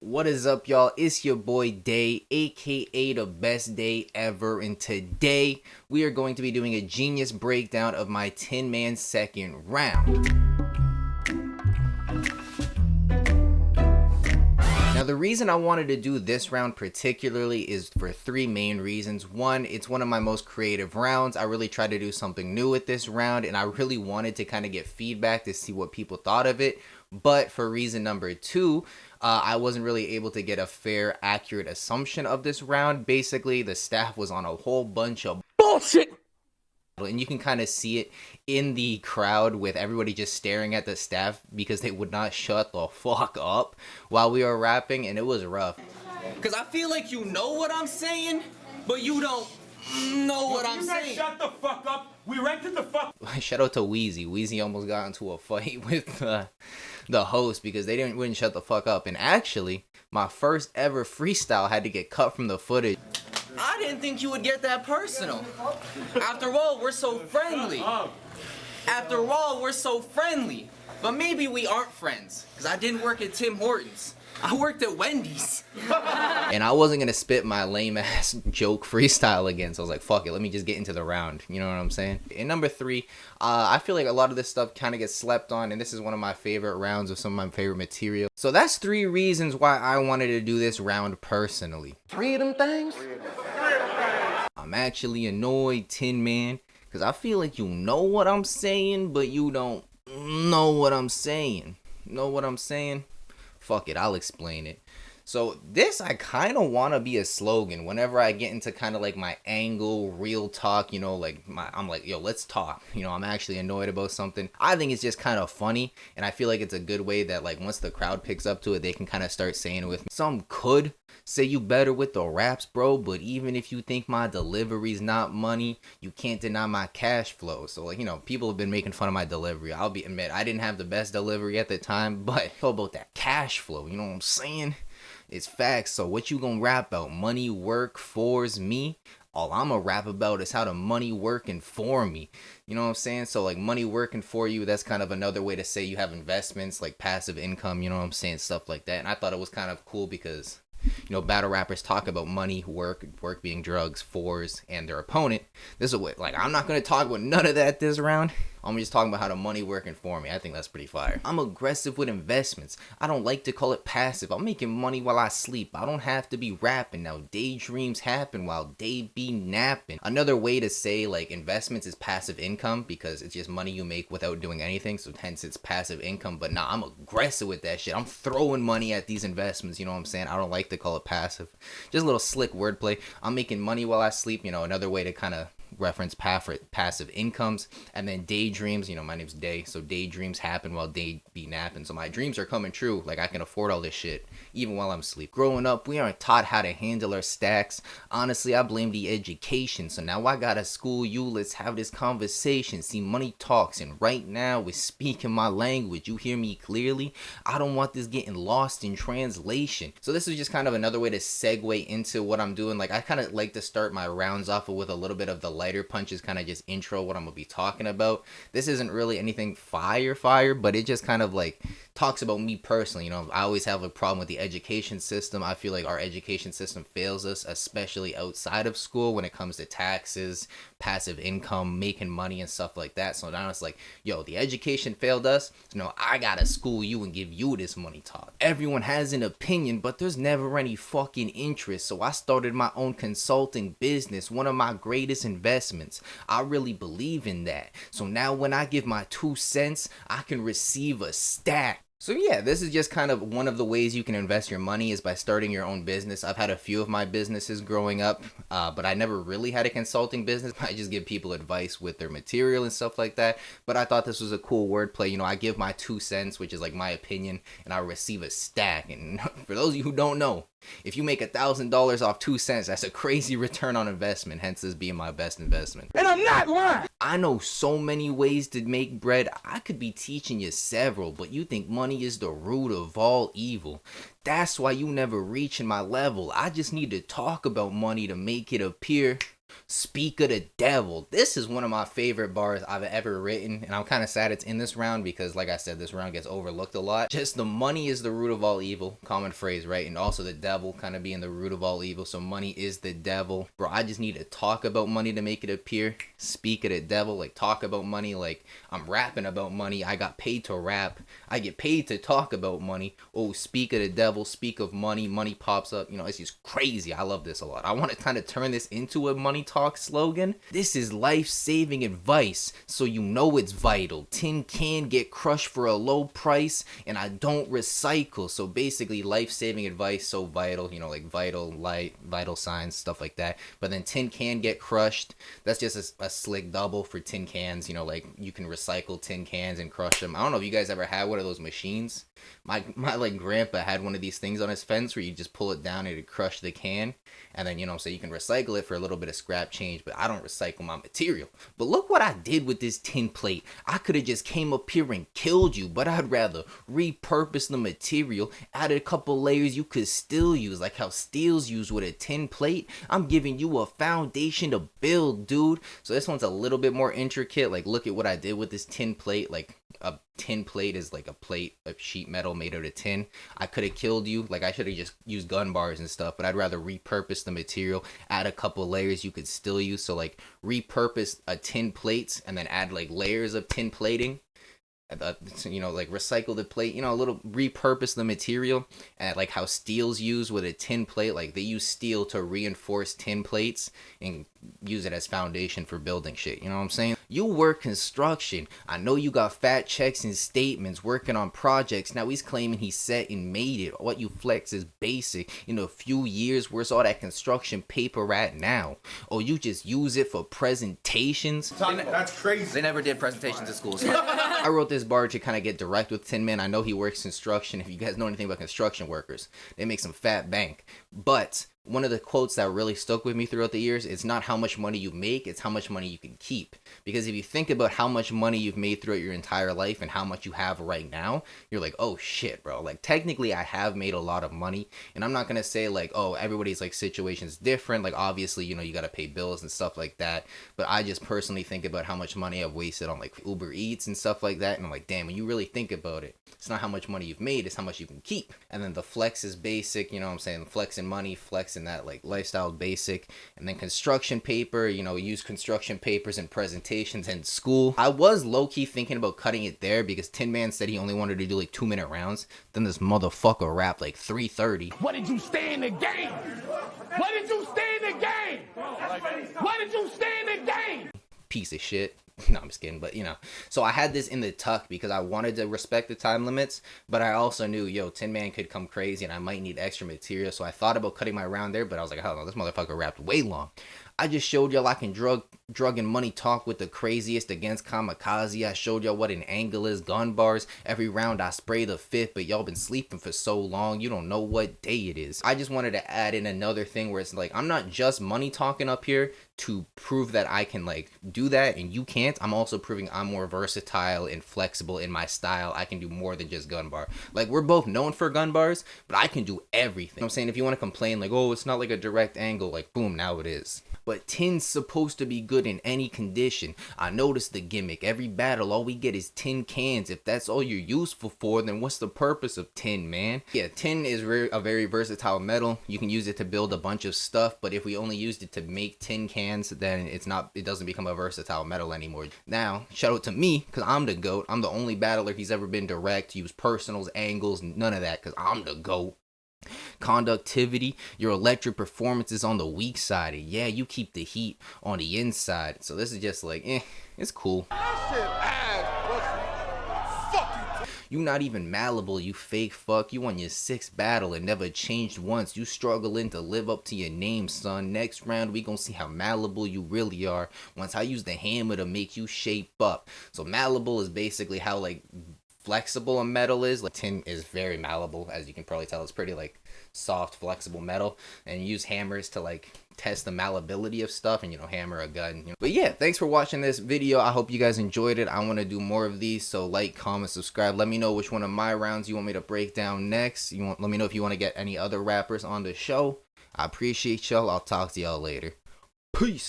What is up, y'all? It's your boy Day, aka the best day ever, and today we are going to be doing a genius breakdown of my Tinman second round. Now, the reason I wanted to do this round particularly is for three main reasons. One, it's one of my most creative rounds. I really tried to do something new with this round, and I really wanted to kind of get feedback to see what people thought of it. But for reason number two, I wasn't really able to get a fair, accurate assumption of this round. Basically, the staff was on a whole bunch of bullshit. And you can kind of see it in the crowd with everybody just staring at the staff because they would not shut the fuck up while we were rapping, and it was rough. Cause I feel like you know what I'm saying, but you don't know what I'm saying. Shut the fuck up. We rented the fuck. Shout out to Wheezy. Wheezy almost got into a fight with the host because they wouldn't shut the fuck up. And actually, my first ever freestyle had to get cut from the footage. I didn't think you would get that personal. After all, we're so friendly. After all, we're so friendly. But maybe we aren't friends, cause I didn't work at Tim Hortons. I worked at Wendy's. And I wasn't gonna spit my lame ass joke freestyle again, so I was like, fuck it, let me just get into the round. You know what I'm saying? And number three, I feel like a lot of this stuff kind of gets slept on, and this is one of my favorite rounds of some of my favorite material. So that's three reasons why I wanted to do this round personally. Three of them things? I'm actually annoyed, Tinman, because I feel like you know what I'm saying, but you don't know what I'm saying. Know what I'm saying? Fuck it, I'll explain it. So this, I kind of want to be a slogan whenever I get into kind of like my angle, real talk, you know, like I'm like, yo, let's talk. You know, I'm actually annoyed about something. I think it's just kind of funny, and I feel like it's a good way that like once the crowd picks up to it, they can kind of start saying it with me. Some could say you better with the raps, bro, but even if you think my delivery's not money, you can't deny my cash flow. So like, you know, people have been making fun of my delivery. I'll admit I didn't have the best delivery at the time, but how about that cash flow? You know what I'm saying? It's facts. So what you gonna rap about? Money work fors me? All I'ma rap about is how the money working for me. You know what I'm saying? So like money working for you, that's kind of another way to say you have investments, like passive income, you know what I'm saying? Stuff like that. And I thought it was kind of cool because, you know, battle rappers talk about money, work being drugs, fors, and their opponent. This is what, like, I'm not going to talk about none of that this round. I'm just talking about how the money working for me. I think that's pretty fire. I'm aggressive with investments. I don't like to call it passive. I'm making money while I sleep. I don't have to be rapping. Now, daydreams happen while day be napping. Another way to say, like, investments is passive income because it's just money you make without doing anything. So, hence, it's passive income. But nah, I'm aggressive with that shit. I'm throwing money at these investments. You know what I'm saying? I don't like to call it passive. Just a little slick wordplay. I'm making money while I sleep. You know, another way to kind of reference passive incomes. And then daydreams, you know, my name's Day, so daydreams happen while day be napping. So my dreams are coming true. Like I can afford all this shit even while I'm asleep. Growing up, we aren't taught how to handle our stacks. Honestly, I blame the education. So now I gotta school you. Let's have this conversation. See, money talks, and right now it's speaking my language. You hear me clearly? I don't want this getting lost in translation. So this is just kind of another way to segue into what I'm doing. Like I kind of like to start my rounds off with a little bit of the lighter punches, kind of just intro what I'm gonna be talking about. This isn't really anything fire, but it just kind of like talks about me personally. You know, I always have a problem with the education system. I feel like our education system fails us, especially outside of school when it comes to taxes, passive income, making money and stuff like that. So now it's like, yo, the education failed us. So no, I gotta school you and give you this money talk. Everyone has an opinion, but there's never any fucking interest. So I started my own consulting business, one of my greatest investments. I really believe in that. So now when I give my 2 cents, I can receive a stack. So yeah, this is just kind of one of the ways you can invest your money is by starting your own business. I've had a few of my businesses growing up, but I never really had a consulting business. I just give people advice with their material and stuff like that. But I thought this was a cool wordplay. You know, I give my 2 cents, which is like my opinion, and I receive a stack. And for those of you who don't know, if you make $1,000 off 2 cents, that's a crazy return on investment, hence this being my best investment. And I'm not lying! I know so many ways to make bread. I could be teaching you several, but you think money is the root of all evil. That's why you never reaching my level. I just need to talk about money to make it appear Speak of the devil. This is one of my favorite bars I've ever written, and I'm kind of sad it's in this round because, like I said, this round gets overlooked a lot. Just the money is the root of all evil. Common phrase, right? And also the devil kind of being the root of all evil. So money is the devil. Bro, I just need to talk about money to make it appear. Speak of the devil. Like, talk about money. Like, I'm rapping about money. I got paid to rap. I get paid to talk about money. Oh, speak of the devil. Speak of money. Money pops up. You know, it's just crazy. I love this a lot. I want to kind of turn this into a money talk slogan. This is life-saving advice, so you know it's vital. Tin can get crushed for a low price, and I don't recycle. So basically, life-saving advice, so vital, you know, like vital, light, vital signs, stuff like that. But then tin can get crushed. That's just a slick double for tin cans. You know, like you can recycle tin cans and crush them. I don't know if you guys ever had one of those machines. My like grandpa had one of these things on his fence where you just pull it down and it'd crush the can, and then, you know, so you can recycle it for a little bit of scrap change. But I don't recycle my material. But look what I did with this tin plate. I could have just came up here and killed you, but I'd rather repurpose the material, added a couple layers you could still use, like how steel's used with a tin plate. I'm giving you a foundation to build, dude. So this one's a little bit more intricate. Like, look at what I did with this tin plate. Like, a tin plate is like a plate of sheet metal made out of tin. I could have killed you. Like, I should have just used gun bars and stuff, but I'd rather repurpose the material, add a couple layers you could still use. So like, repurpose a tin plate and then add like layers of tin plating. You know, like recycle the plate, you know, a little repurpose the material. And like how steel's used with a tin plate, like they use steel to reinforce tin plates and use it as foundation for building shit. You know what I'm saying? You work construction. I know you got fat checks and statements working on projects. Now he's claiming he set and made it. What you flex is basic. In a few years, where's all that construction paper at now? Oh, you just use it for presentations? That's crazy. They never did presentations at school. So. I wrote this bar to kind of get direct with Tinman. I know he works construction. If you guys know anything about construction workers, they make some fat bank. But one of the quotes that really stuck with me throughout the years, it's not how much money you make, it's how much money you can keep. Because if you think about how much money you've made throughout your entire life and how much you have right now, you're like, oh shit, bro. Like, technically I have made a lot of money, and I'm not gonna say like, oh, everybody's like situation's different. Like, obviously, you know, you gotta pay bills and stuff like that. But I just personally think about how much money I've wasted on like Uber Eats and stuff like that, and I'm like, damn, when you really think about it, it's not how much money you've made, it's how much you can keep. And then the flex is basic, you know what I'm saying? Flexing money, flexing that like lifestyle basic. And then construction paper, you know, use construction papers in presentations in school. I was low-key thinking about cutting it there because Tinman said he only wanted to do like 2-minute rounds. Then this motherfucker rapped like 3:30. What did you stay in the game? What did you stay in the game? What did you stay in the game? Piece of shit. No, I'm just kidding, but you know. So I had this in the tuck because I wanted to respect the time limits, but I also knew, yo, Tinman could come crazy and I might need extra material. So I thought about cutting my round there, but I was like, hell no, this motherfucker rapped way long. I just showed y'all I can drug and money talk with the craziest against kamikaze. I showed y'all what an angle is, gun bars. Every round I spray the fifth, but y'all been sleeping for so long, you don't know what day it is. I just wanted to add in another thing where it's like, I'm not just money talking up here to prove that I can like do that and you can't. I'm also proving I'm more versatile and flexible in my style. I can do more than just gun bar. Like, we're both known for gun bars, but I can do everything. You know what I'm saying? If you want to complain like, oh, it's not like a direct angle, like boom, now it is. But tin's supposed to be good in any condition. I noticed the gimmick. Every battle, all we get is tin cans. If that's all you're useful for, then what's the purpose of tin, man? Yeah, tin is a very versatile metal. You can use it to build a bunch of stuff, but if we only used it to make tin cans, then it doesn't become a versatile metal anymore. Now, shout out to me, because I'm the GOAT. I'm the only battler he's ever been direct, use personals, angles, none of that, because I'm the GOAT. Conductivity, your electric performance is on the weak side. Yeah, you keep the heat on the inside. So this is just like, it's cool. You not even malleable, you fake fuck. You won your 6th battle and never changed once. You struggling to live up to your name, son. Next round, we gonna see how malleable you really are. Once I use the hammer to make you shape up. So malleable is basically how like flexible a metal is. Like, tin is very malleable, as you can probably tell. It's pretty like soft, flexible metal, and use hammers to like test the malleability of stuff, and you know, hammer a gun, you know. But yeah, thanks for watching this video. I hope you guys enjoyed it. I want to do more of these, so like, comment, subscribe. Let me know which one of my rounds you want me to break down next. Let me know if you want to get any other rappers on the show. I appreciate y'all. I'll talk to y'all later. Peace.